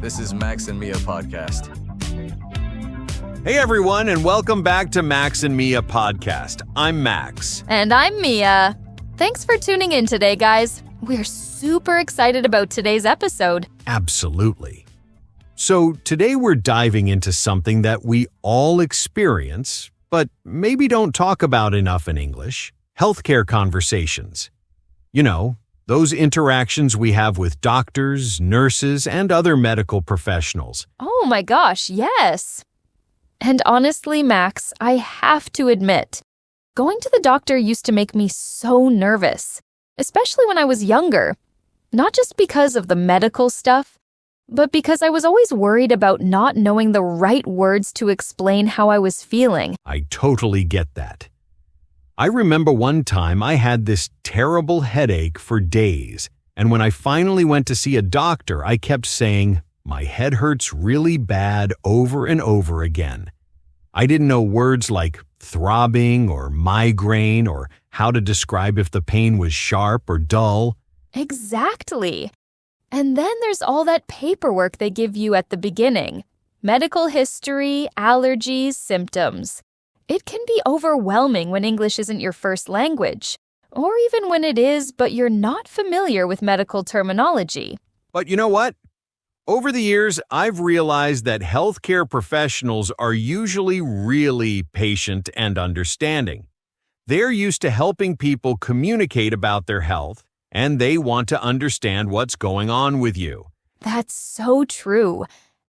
This is Max and Mia podcast. Hey everyone, and welcome back to Max and Mia podcast. I'm Max. And I'm Mia. Thanks for tuning in today, guys. We're super excited about today's episode. Absolutely. So today we're diving into something that we all experience, but maybe don't talk about enough in English: healthcare conversations. You know, those interactions we have with doctors, nurses, and other medical professionals. Oh my gosh, yes. And honestly, Max, I have to admit, going to the doctor used to make me so nervous, especially when I was younger. Not just because of the medical stuff, but because I was always worried about not knowing the right words to explain how I was feeling. I totally get that. I remember one time I had this terrible headache for days, and when I finally went to see a doctor, I kept saying, "My head hurts really bad," over and over again. I didn't know words like throbbing or migraine or how to describe if the pain was sharp or dull. Exactly. And then there's all that paperwork they give you at the beginning. Medical history, allergies, symptoms. It can be overwhelming when English isn't your first language, or even when it is, but you're not familiar with medical terminology. But you know what? Over the years, I've realized that healthcare professionals are usually really patient and understanding. They're used to helping people communicate about their health, and they want to understand what's going on with you. That's so true.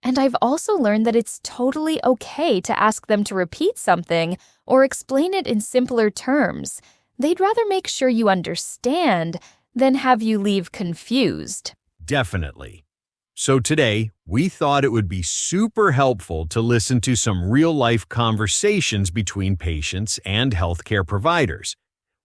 And I've also learned that it's totally okay to ask them to repeat something or explain it in simpler terms. They'd rather make sure you understand than have you leave confused. Definitely. So today, we thought it would be super helpful to listen to some real-life conversations between patients and healthcare providers.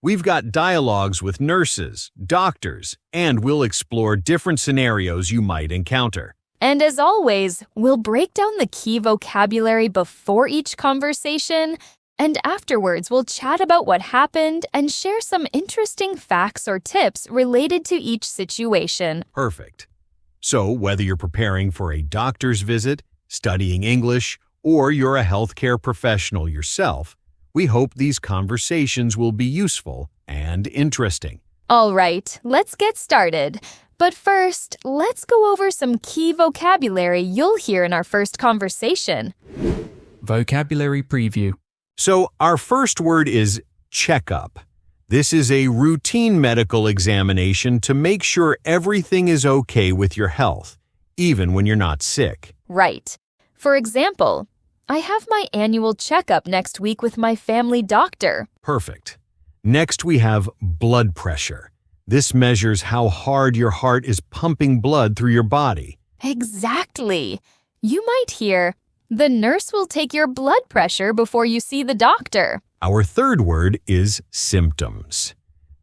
We've got dialogues with nurses, doctors, and we'll explore different scenarios you might encounter. And as always, we'll break down the key vocabulary before each conversation, and afterwards we'll chat about what happened and share some interesting facts or tips related to each situation. Perfect. So whether you're preparing for a doctor's visit, studying English, or you're a healthcare professional yourself, we hope these conversations will be useful and interesting. All right, let's get started. But first, let's go over some key vocabulary you'll hear in our first conversation. Vocabulary preview. So our first word is checkup. This is a routine medical examination to make sure everything is okay with your health, even when you're not sick. Right. For example, I have my annual checkup next week with my family doctor. Perfect. Next we have blood pressure. This measures how hard your heart is pumping blood through your body. Exactly. You might hear, "The nurse will take your blood pressure before you see the doctor." Our third word is symptoms.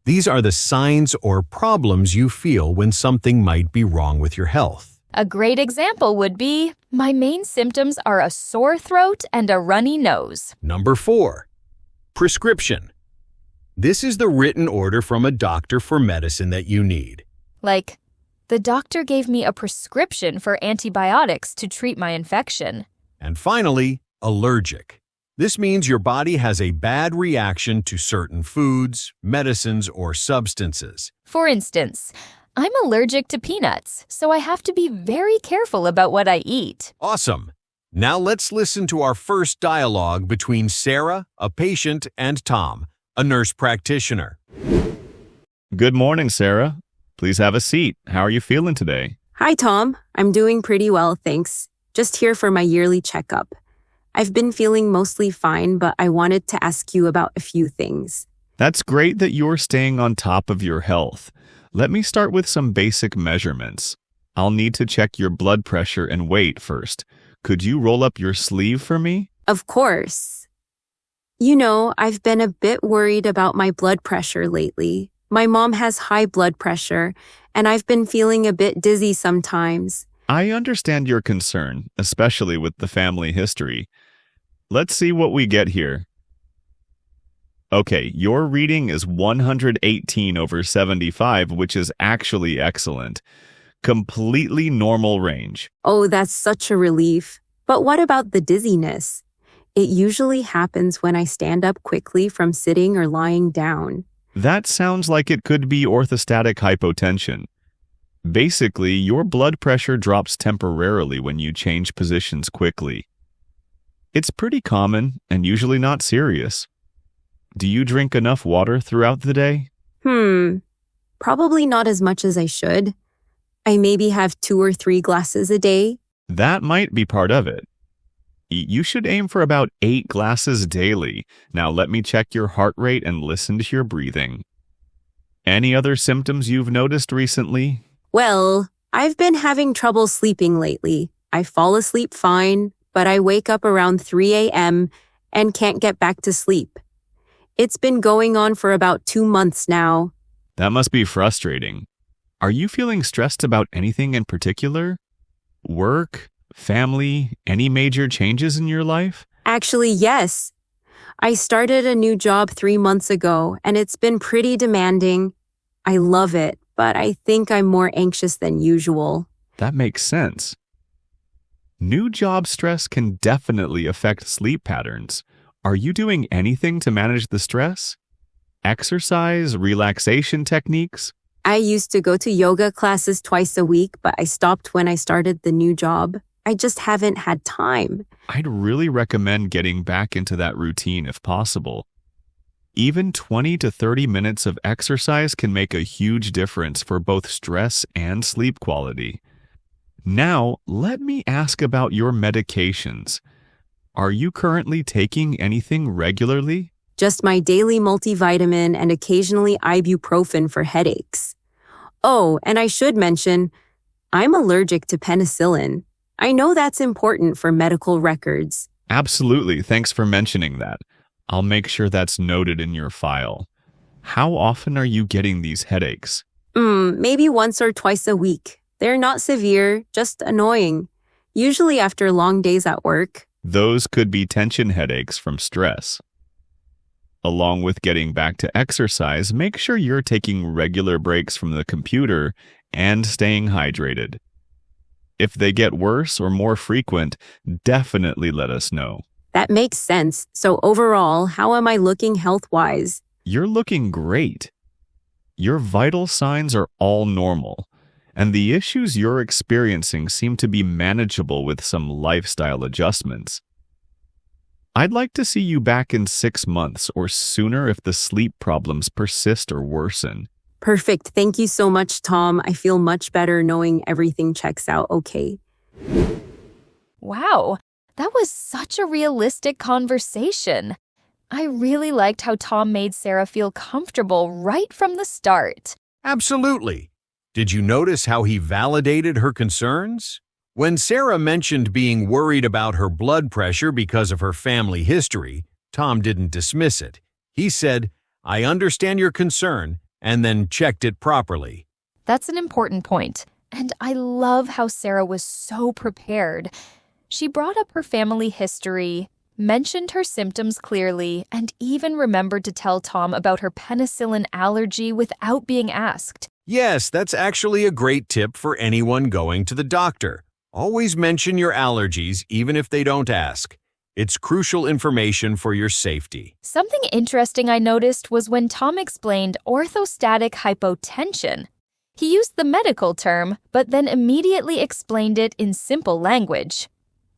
These are the signs or problems you feel when something might be wrong with your health. A great example would be, my main symptoms are a sore throat and a runny nose. Number 4, prescription. This is the written order from a doctor for medicine that you need. Like, the doctor gave me a prescription for antibiotics to treat my infection. And finally, allergic. This means your body has a bad reaction to certain foods, medicines, or substances. For instance, I'm allergic to peanuts, so I have to be very careful about what I eat. Awesome. Now let's listen to our first dialogue between Sarah, a patient, and Tom, a nurse practitioner. Good morning, Sarah. Please have a seat. How are you feeling today? Hi, Tom. I'm doing pretty well, thanks. Just here for my yearly checkup. I've been feeling mostly fine, but I wanted to ask you about a few things. That's great that you're staying on top of your health. Let me start with some basic measurements. I'll need to check your blood pressure and weight first. Could you roll up your sleeve for me? Of course. You know, I've been a bit worried about my blood pressure lately. My mom has high blood pressure, and I've been feeling a bit dizzy sometimes. I understand your concern, especially with the family history. Let's see what we get here. Okay, your reading is 118/75, which is actually excellent. Completely normal range. Oh, that's such a relief. But what about the dizziness? It usually happens when I stand up quickly from sitting or lying down. That sounds like it could be orthostatic hypotension. Basically, your blood pressure drops temporarily when you change positions quickly. It's pretty common and usually not serious. Do you drink enough water throughout the day? Probably not as much as I should. I maybe have 2 or 3 glasses a day. That might be part of it. You should aim for about 8 glasses daily. Now let me check your heart rate and listen to your breathing. Any other symptoms you've noticed recently? Well, I've been having trouble sleeping lately. I fall asleep fine, but I wake up around 3 a.m. and can't get back to sleep. It's been going on for about 2 months now. That must be frustrating. Are you feeling stressed about anything in particular? Work? Family? Any major changes in your life? Actually, yes. I started a new job 3 months ago, and it's been pretty demanding. I love it, but I think I'm more anxious than usual. That makes sense. New job stress can definitely affect sleep patterns. Are you doing anything to manage the stress? Exercise, relaxation techniques? I used to go to yoga classes twice a week, but I stopped when I started the new job. I just haven't had time. I'd really recommend getting back into that routine if possible. Even 20 to 30 minutes of exercise can make a huge difference for both stress and sleep quality. Now, let me ask about your medications. Are you currently taking anything regularly? Just my daily multivitamin and occasionally ibuprofen for headaches. Oh, and I should mention, I'm allergic to penicillin. I know that's important for medical records. Absolutely, thanks for mentioning that. I'll make sure that's noted in your file. How often are you getting these headaches? Maybe once or twice a week. They're not severe, just annoying. Usually after long days at work. Those could be tension headaches from stress. Along with getting back to exercise, make sure you're taking regular breaks from the computer and staying hydrated. If they get worse or more frequent, definitely let us know. That makes sense. So overall, how am I looking health-wise? You're looking great. Your vital signs are all normal, and the issues you're experiencing seem to be manageable with some lifestyle adjustments. I'd like to see you back in 6 months or sooner if the sleep problems persist or worsen. Perfect. Thank you so much, Tom. I feel much better knowing everything checks out okay. Wow, that was such a realistic conversation. I really liked how Tom made Sarah feel comfortable right from the start. Absolutely. Did you notice how he validated her concerns? When Sarah mentioned being worried about her blood pressure because of her family history, Tom didn't dismiss it. He said, "I understand your concern," and then checked it properly. That's an important point, and I love how Sarah was so prepared. She brought up her family history, mentioned her symptoms clearly, and even remembered to tell Tom about her penicillin allergy without being asked. Yes, that's actually a great tip for anyone going to the doctor. Always mention your allergies even if they don't ask. It's crucial information for your safety. Something interesting I noticed was when Tom explained orthostatic hypotension. He used the medical term, but then immediately explained it in simple language.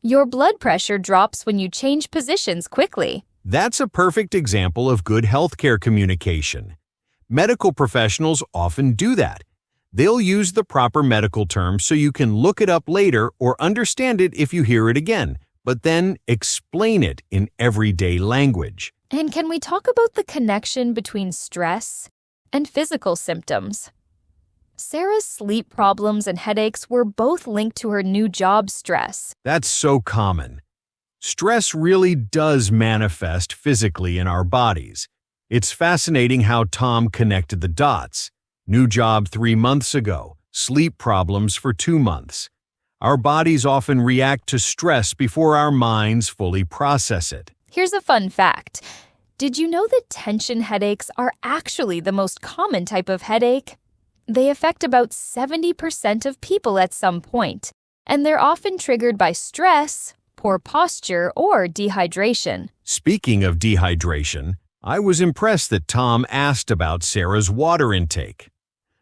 Your blood pressure drops when you change positions quickly. That's a perfect example of good healthcare communication. Medical professionals often do that. They'll use the proper medical term so you can look it up later or understand it if you hear it again, but then explain it in everyday language. And can we talk about the connection between stress and physical symptoms? Sarah's sleep problems and headaches were both linked to her new job stress. That's so common. Stress really does manifest physically in our bodies. It's fascinating how Tom connected the dots. New job 3 months ago, sleep problems for 2 months. Our bodies often react to stress before our minds fully process it. Here's a fun fact. Did you know that tension headaches are actually the most common type of headache? They affect about 70% of people at some point, and they're often triggered by stress, poor posture, or dehydration. Speaking of dehydration, I was impressed that Tom asked about Sarah's water intake.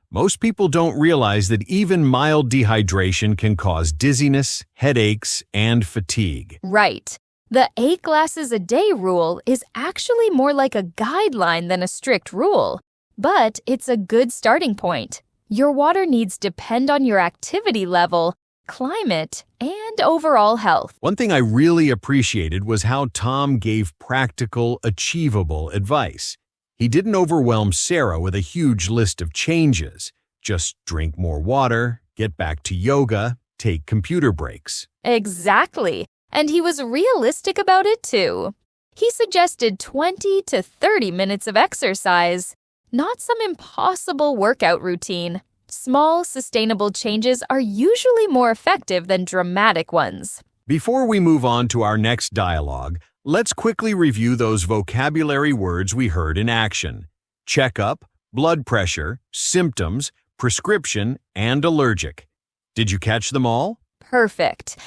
Most people don't realize that even mild dehydration can cause dizziness, headaches, and fatigue. Right. The 8 glasses a day rule is actually more like a guideline than a strict rule, but it's a good starting point. Your water needs depend on your activity level, climate, and overall health. One thing I really appreciated was how Tom gave practical, achievable advice. He didn't overwhelm Sarah with a huge list of changes. Just drink more water, get back to yoga, take computer breaks. Exactly. And he was realistic about it too. He suggested 20 to 30 minutes of exercise, not some impossible workout routine. Small, sustainable changes are usually more effective than dramatic ones. Before we move on to our next dialogue, let's quickly review those vocabulary words we heard in action: checkup, blood pressure, symptoms, prescription, and allergic. Did you catch them all? Perfect.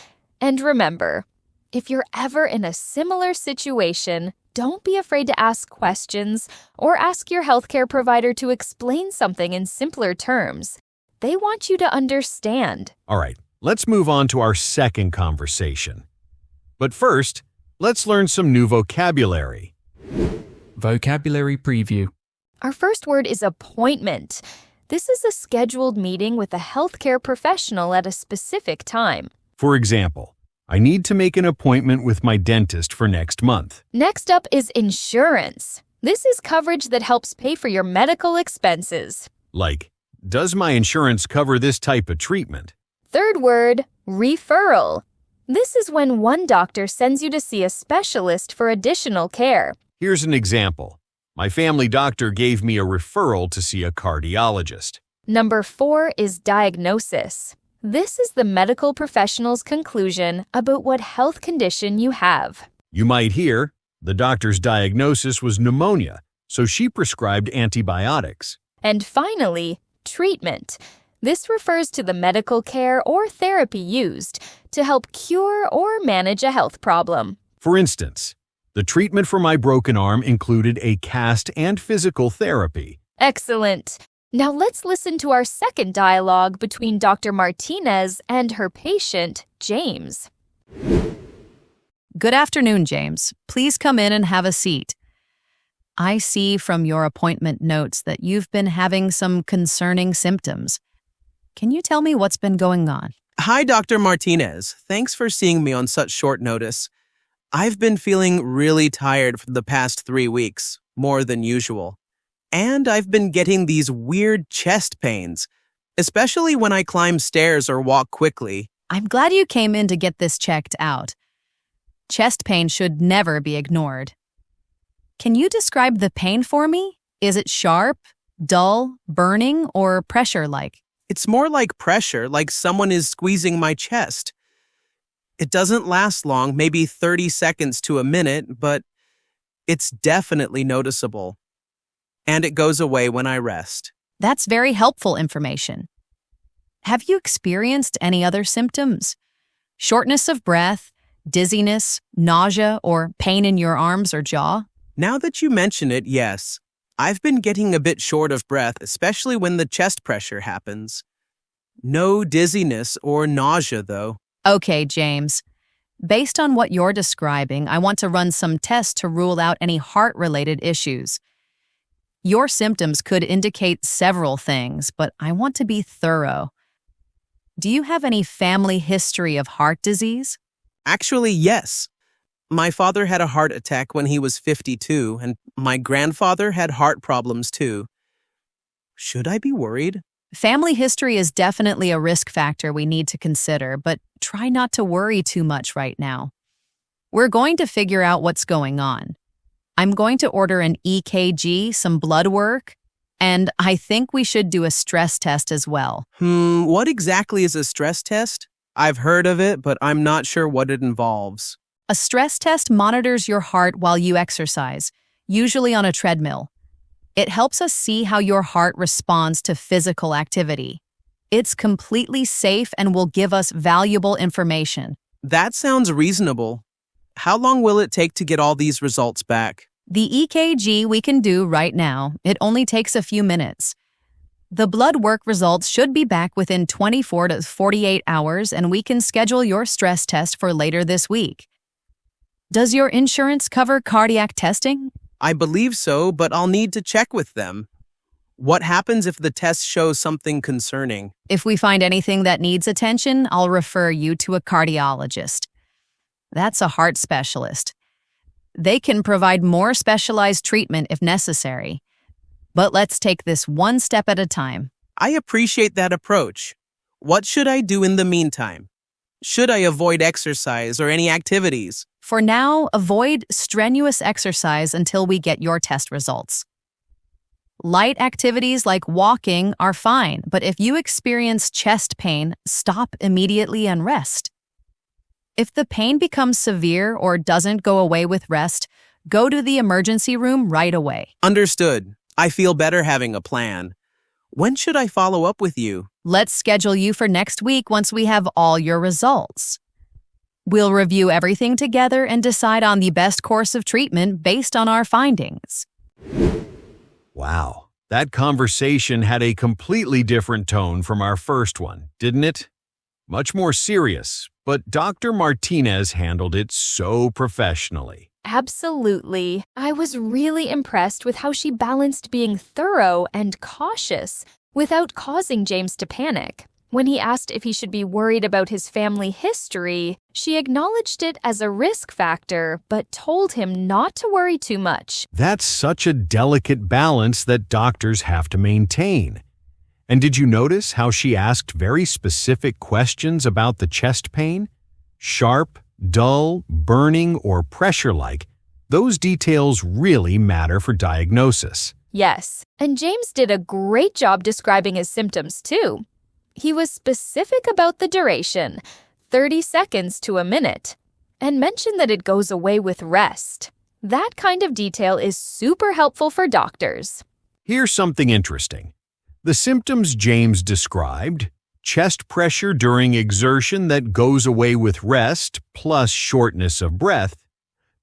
And remember, if you're ever in a similar situation, don't be afraid to ask questions or ask your healthcare provider to explain something in simpler terms. They want you to understand. All right, let's move on to our second conversation. But first, let's learn some new vocabulary. Vocabulary preview. Our first word is appointment. This is a scheduled meeting with a healthcare professional at a specific time. For example, I need to make an appointment with my dentist for next month. Next up is insurance. This is coverage that helps pay for your medical expenses. Like, does my insurance cover this type of treatment? Third word, referral. This is when one doctor sends you to see a specialist for additional care. Here's an example. My family doctor gave me a referral to see a cardiologist. Number 4 is diagnosis. This is the medical professional's conclusion about what health condition you have. You might hear, the doctor's diagnosis was pneumonia, so she prescribed antibiotics. And finally, treatment. This refers to the medical care or therapy used to help cure or manage a health problem. For instance, the treatment for my broken arm included a cast and physical therapy. Excellent. Now let's listen to our second dialogue between Dr. Martinez and her patient, James. Good afternoon, James. Please come in and have a seat. I see from your appointment notes that you've been having some concerning symptoms. Can you tell me what's been going on? Hi, Dr. Martinez. Thanks for seeing me on such short notice. I've been feeling really tired for the past 3 weeks, more than usual. And I've been getting these weird chest pains, especially when I climb stairs or walk quickly. I'm glad you came in to get this checked out. Chest pain should never be ignored. Can you describe the pain for me? Is it sharp, dull, burning, or pressure-like? It's more like pressure, like someone is squeezing my chest. It doesn't last long, maybe 30 seconds to a minute, but it's definitely noticeable. And it goes away when I rest. That's very helpful information. Have you experienced any other symptoms? Shortness of breath, dizziness, nausea, or pain in your arms or jaw? Now that you mention it, yes. I've been getting a bit short of breath, especially when the chest pressure happens. No dizziness or nausea, though. Okay, James. Based on what you're describing, I want to run some tests to rule out any heart-related issues. Your symptoms could indicate several things, but I want to be thorough. Do you have any family history of heart disease? Actually, yes. My father had a heart attack when he was 52, and my grandfather had heart problems too. Should I be worried? Family history is definitely a risk factor we need to consider, but try not to worry too much right now. We're going to figure out what's going on. I'm going to order an EKG, some blood work, and I think we should do a stress test as well. What exactly is a stress test? I've heard of it, but I'm not sure what it involves. A stress test monitors your heart while you exercise, usually on a treadmill. It helps us see how your heart responds to physical activity. It's completely safe and will give us valuable information. That sounds reasonable. How long will it take to get all these results back? The EKG we can do right now. It only takes a few minutes. The blood work results should be back within 24 to 48 hours, and we can schedule your stress test for later this week. Does your insurance cover cardiac testing? I believe so, but I'll need to check with them. What happens if the test shows something concerning? If we find anything that needs attention, I'll refer you to a cardiologist. That's a heart specialist. They can provide more specialized treatment if necessary. But let's take this one step at a time. I appreciate that approach. What should I do in the meantime? Should I avoid exercise or any activities? For now, avoid strenuous exercise until we get your test results. Light activities like walking are fine, but if you experience chest pain, stop immediately and rest. If the pain becomes severe or doesn't go away with rest, go to the emergency room right away. Understood. I feel better having a plan. When should I follow up with you? Let's schedule you for next week once we have all your results. We'll review everything together and decide on the best course of treatment based on our findings. Wow, that conversation had a completely different tone from our first one, didn't it? Much more serious, but Dr. Martinez handled it so professionally. Absolutely. I was really impressed with how she balanced being thorough and cautious without causing James to panic. When he asked if he should be worried about his family history, she acknowledged it as a risk factor, but told him not to worry too much. That's such a delicate balance that doctors have to maintain. And did you notice how she asked very specific questions about the chest pain? Sharp, dull, burning, or pressure-like, those details really matter for diagnosis. Yes, and James did a great job describing his symptoms too. He was specific about the duration, 30 seconds to a minute, and mentioned that it goes away with rest. That kind of detail is super helpful for doctors. Here's something interesting. The symptoms James described, chest pressure during exertion that goes away with rest, plus shortness of breath,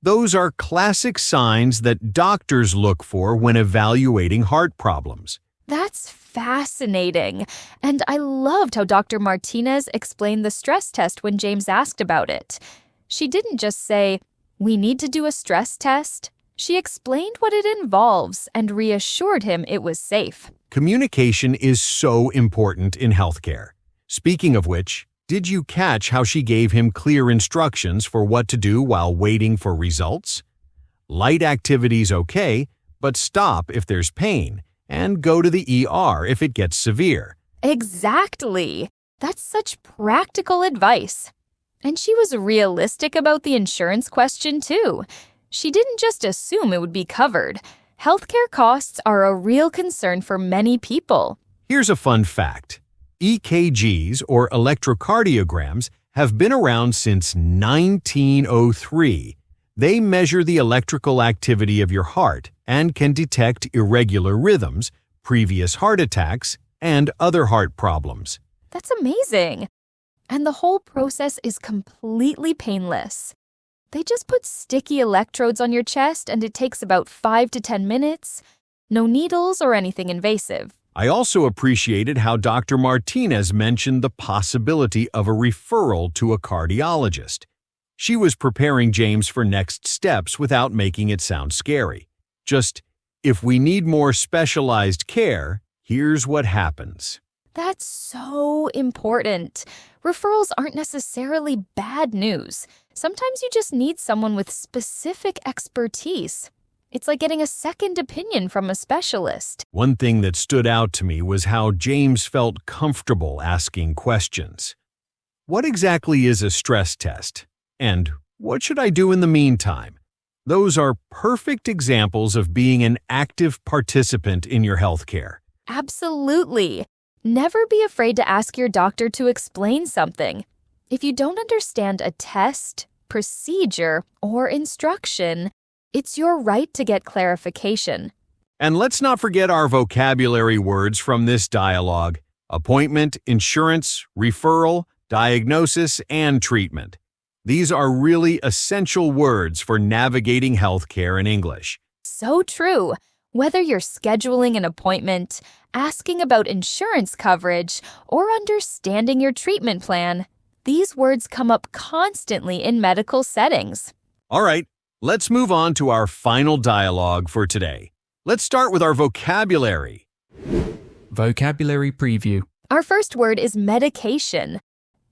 those are classic signs that doctors look for when evaluating heart problems. That's fascinating. And I loved how Dr. Martinez explained the stress test when James asked about it. She didn't just say, "We need to do a stress test." She explained what it involves and reassured him it was safe. Communication is so important in healthcare. Speaking of which, did you catch how she gave him clear instructions for what to do while waiting for results? Light activities okay, but stop if there's pain, and go to the ER if it gets severe. Exactly. That's such practical advice. And she was realistic about the insurance question, too. She didn't just assume it would be covered. Healthcare costs are a real concern for many people. Here's a fun fact. EKGs, or electrocardiograms, have been around since 1903. They measure the electrical activity of your heart and can detect irregular rhythms, previous heart attacks, and other heart problems. That's amazing. And the whole process is completely painless. They just put sticky electrodes on your chest and it takes about 5 to 10 minutes. No needles or anything invasive. I also appreciated how Dr. Martinez mentioned the possibility of a referral to a cardiologist. She was preparing James for next steps without making it sound scary. Just, if we need more specialized care, here's what happens. That's so important. Referrals aren't necessarily bad news. Sometimes you just need someone with specific expertise. It's like getting a second opinion from a specialist. One thing that stood out to me was how James felt comfortable asking questions. What exactly is a stress test? And what should I do in the meantime? Those are perfect examples of being an active participant in your healthcare. Absolutely. Never be afraid to ask your doctor to explain something. If you don't understand a test, procedure, or instruction, it's your right to get clarification. And let's not forget our vocabulary words from this dialogue: appointment, insurance, referral, diagnosis, and treatment. These are really essential words for navigating healthcare in English. So true. Whether you're scheduling an appointment, asking about insurance coverage, or understanding your treatment plan, these words come up constantly in medical settings. All right, let's move on to our final dialogue for today. Let's start with our vocabulary. Vocabulary preview. Our first word is medication.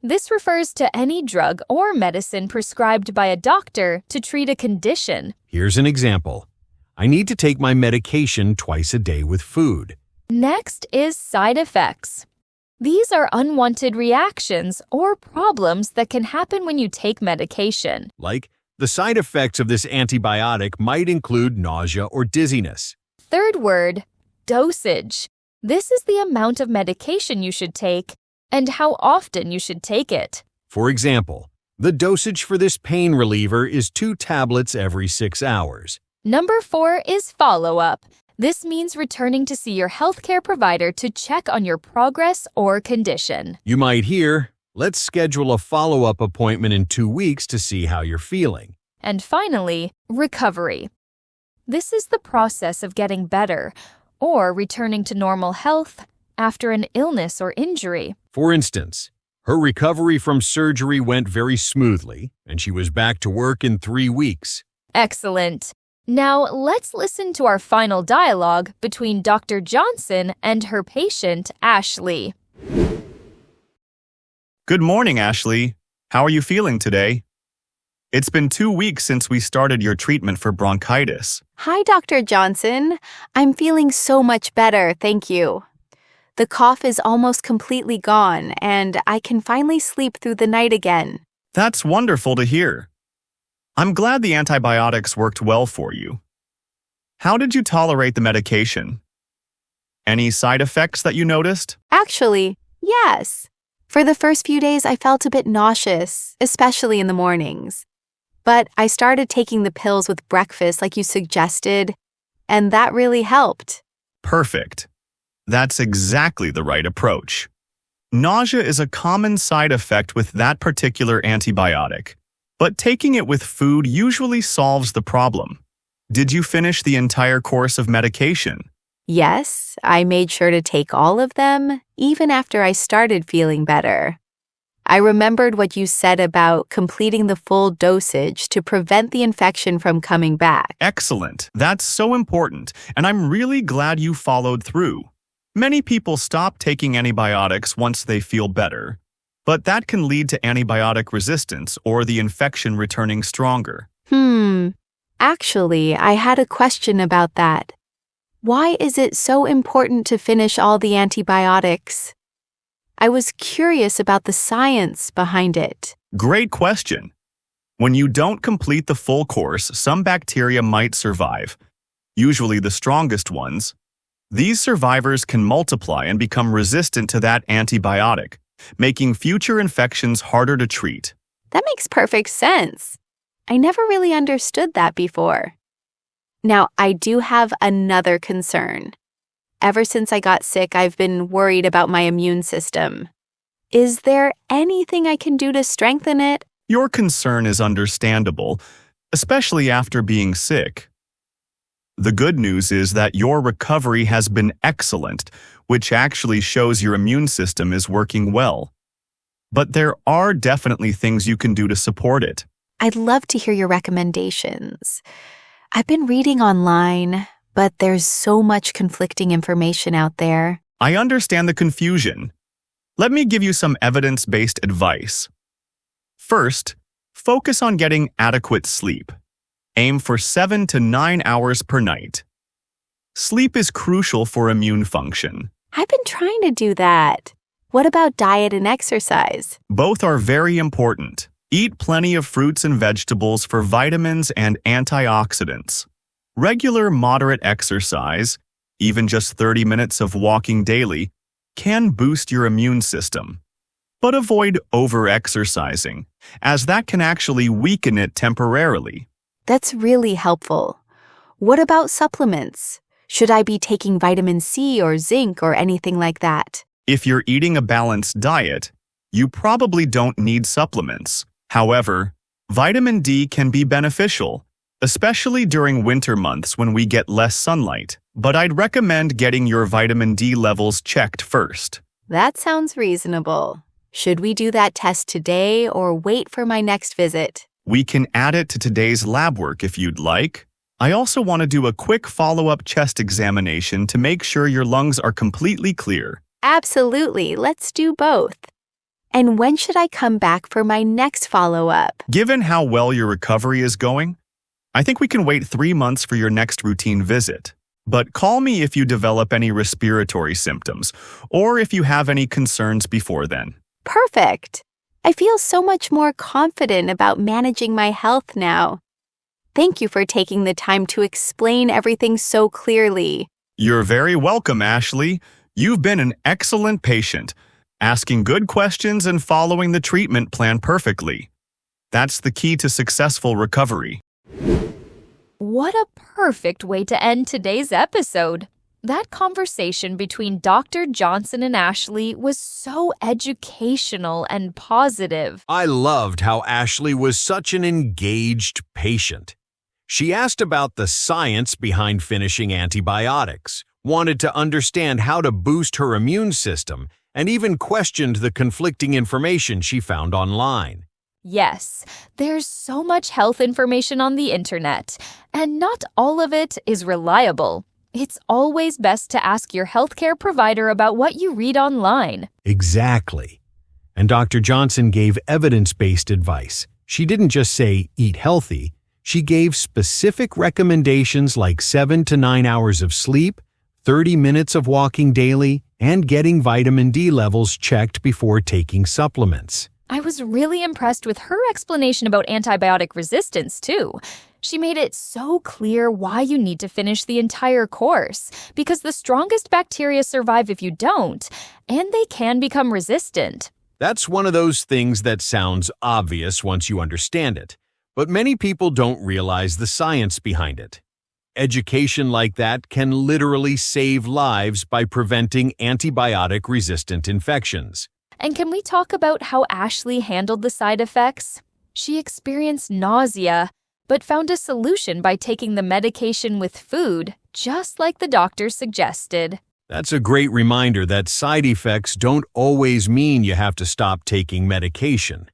This refers to any drug or medicine prescribed by a doctor to treat a condition. Here's an example. I need to take my medication twice a day with food. Next is side effects. These are unwanted reactions or problems that can happen when you take medication. Like, the side effects of this antibiotic might include nausea or dizziness. Third word, dosage. This is the amount of medication you should take and how often you should take it. For example, the dosage for this pain reliever is 2 tablets every 6 hours. Number 4 is follow-up. This means returning to see your healthcare provider to check on your progress or condition. You might hear, let's schedule a follow-up appointment in 2 weeks to see how you're feeling. And finally, recovery. This is the process of getting better or returning to normal health after an illness or injury. For instance, her recovery from surgery went very smoothly, and she was back to work in 3 weeks. Excellent. Now, let's listen to our final dialogue between Dr. Johnson and her patient, Ashley. Good morning, Ashley. How are you feeling today? It's been 2 weeks since we started your treatment for bronchitis. Hi, Dr. Johnson. I'm feeling so much better, thank you. The cough is almost completely gone, and I can finally sleep through the night again. That's wonderful to hear. I'm glad the antibiotics worked well for you. How did you tolerate the medication? Any side effects that you noticed? Actually, yes. For the first few days, I felt a bit nauseous, especially in the mornings. But I started taking the pills with breakfast like you suggested, and that really helped. Perfect. That's exactly the right approach. Nausea is a common side effect with that particular antibiotic, but taking it with food usually solves the problem. Did you finish the entire course of medication? Yes, I made sure to take all of them, even after I started feeling better. I remembered what you said about completing the full dosage to prevent the infection from coming back. Excellent. That's so important, and I'm really glad you followed through. Many people stop taking antibiotics once they feel better, but that can lead to antibiotic resistance or the infection returning stronger. Actually, I had a question about that. Why is it so important to finish all the antibiotics? I was curious about the science behind it. Great question. When you don't complete the full course, some bacteria might survive, usually the strongest ones. These survivors can multiply and become resistant to that antibiotic, making future infections harder to treat. That makes perfect sense. I never really understood that before. Now, I do have another concern. Ever since I got sick, I've been worried about my immune system. Is there anything I can do to strengthen it? Your concern is understandable, especially after being sick. The good news is that your recovery has been excellent, which actually shows your immune system is working well. But there are definitely things you can do to support it. I'd love to hear your recommendations. I've been reading online, but there's so much conflicting information out there. I understand the confusion. Let me give you some evidence-based advice. First, focus on getting adequate sleep. Aim for 7 to 9 hours per night. Sleep is crucial for immune function. I've been trying to do that. What about diet and exercise? Both are very important. Eat plenty of fruits and vegetables for vitamins and antioxidants. Regular moderate exercise, even just 30 minutes of walking daily, can boost your immune system. But avoid over-exercising, as that can actually weaken it temporarily. That's really helpful. What about supplements? Should I be taking vitamin C or zinc or anything like that? If you're eating a balanced diet, you probably don't need supplements. However, vitamin D can be beneficial, especially during winter months when we get less sunlight. But I'd recommend getting your vitamin D levels checked first. That sounds reasonable. Should we do that test today or wait for my next visit? We can add it to today's lab work if you'd like. I also want to do a quick follow-up chest examination to make sure your lungs are completely clear. Absolutely. Let's do both. And when should I come back for my next follow-up? Given how well your recovery is going, I think we can wait 3 months for your next routine visit. But call me if you develop any respiratory symptoms or if you have any concerns before then. Perfect. I feel so much more confident about managing my health now. Thank you for taking the time to explain everything so clearly. You're very welcome, Ashley. You've been an excellent patient, asking good questions and following the treatment plan perfectly. That's the key to successful recovery. What a perfect way to end today's episode. That conversation between Dr. Johnson and Ashley was so educational and positive. I loved how Ashley was such an engaged patient. She asked about the science behind finishing antibiotics, wanted to understand how to boost her immune system, and even questioned the conflicting information she found online. Yes, there's so much health information on the internet, and not all of it is reliable. It's always best to ask your healthcare provider about what you read online. Exactly. And Dr. Johnson gave evidence-based advice. She didn't just say, eat healthy. She gave specific recommendations like 7 to 9 hours of sleep, 30 minutes of walking daily, and getting vitamin D levels checked before taking supplements. I was really impressed with her explanation about antibiotic resistance, too. She made it so clear why you need to finish the entire course, because the strongest bacteria survive if you don't, and they can become resistant. That's one of those things that sounds obvious once you understand it, but many people don't realize the science behind it. Education like that can literally save lives by preventing antibiotic-resistant infections. And can we talk about how Ashley handled the side effects? She experienced nausea, but found a solution by taking the medication with food, just like the doctor suggested. That's a great reminder that side effects don't always mean you have to stop taking medication.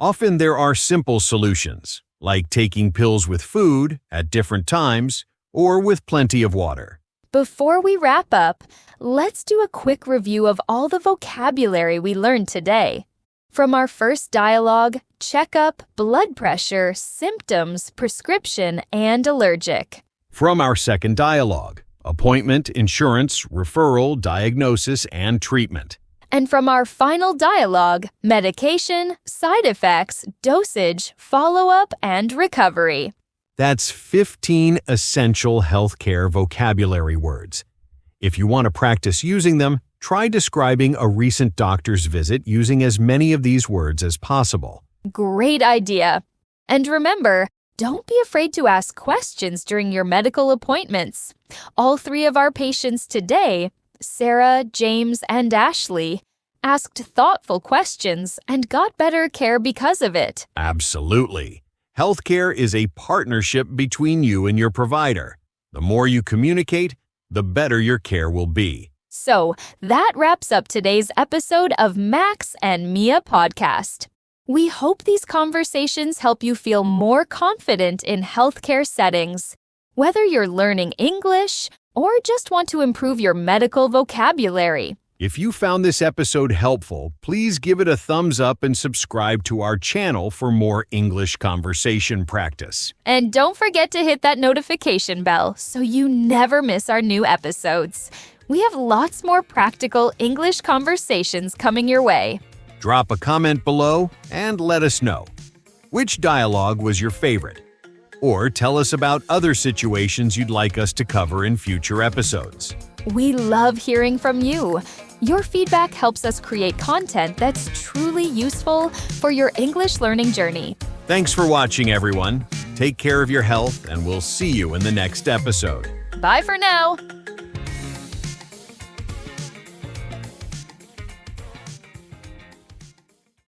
Often there are simple solutions, like taking pills with food at different times or with plenty of water. Before we wrap up, let's do a quick review of all the vocabulary we learned today. From our first dialogue, checkup, blood pressure, symptoms, prescription, and allergic. From our second dialogue, appointment, insurance, referral, diagnosis, and treatment. And from our final dialogue, medication, side effects, dosage, follow-up, and recovery. That's 15 essential healthcare vocabulary words. If you want to practice using them, try describing a recent doctor's visit using as many of these words as possible. Great idea. And remember, don't be afraid to ask questions during your medical appointments. All 3 of our patients today, Sarah, James, and Ashley, asked thoughtful questions and got better care because of it. Absolutely. Healthcare is a partnership between you and your provider. The more you communicate, the better your care will be. So, that wraps up today's episode of Max and Mia Podcast. We hope these conversations help you feel more confident in healthcare settings. Whether you're learning English or just want to improve your medical vocabulary. If you found this episode helpful, please give it a thumbs up and subscribe to our channel for more English conversation practice. And don't forget to hit that notification bell so you never miss our new episodes. We have lots more practical English conversations coming your way. Drop a comment below and let us know. Which dialogue was your favorite? Or tell us about other situations you'd like us to cover in future episodes. We love hearing from you. Your feedback helps us create content that's truly useful for your English learning journey. Thanks for watching, everyone. Take care of your health, and we'll see you in the next episode. Bye for now.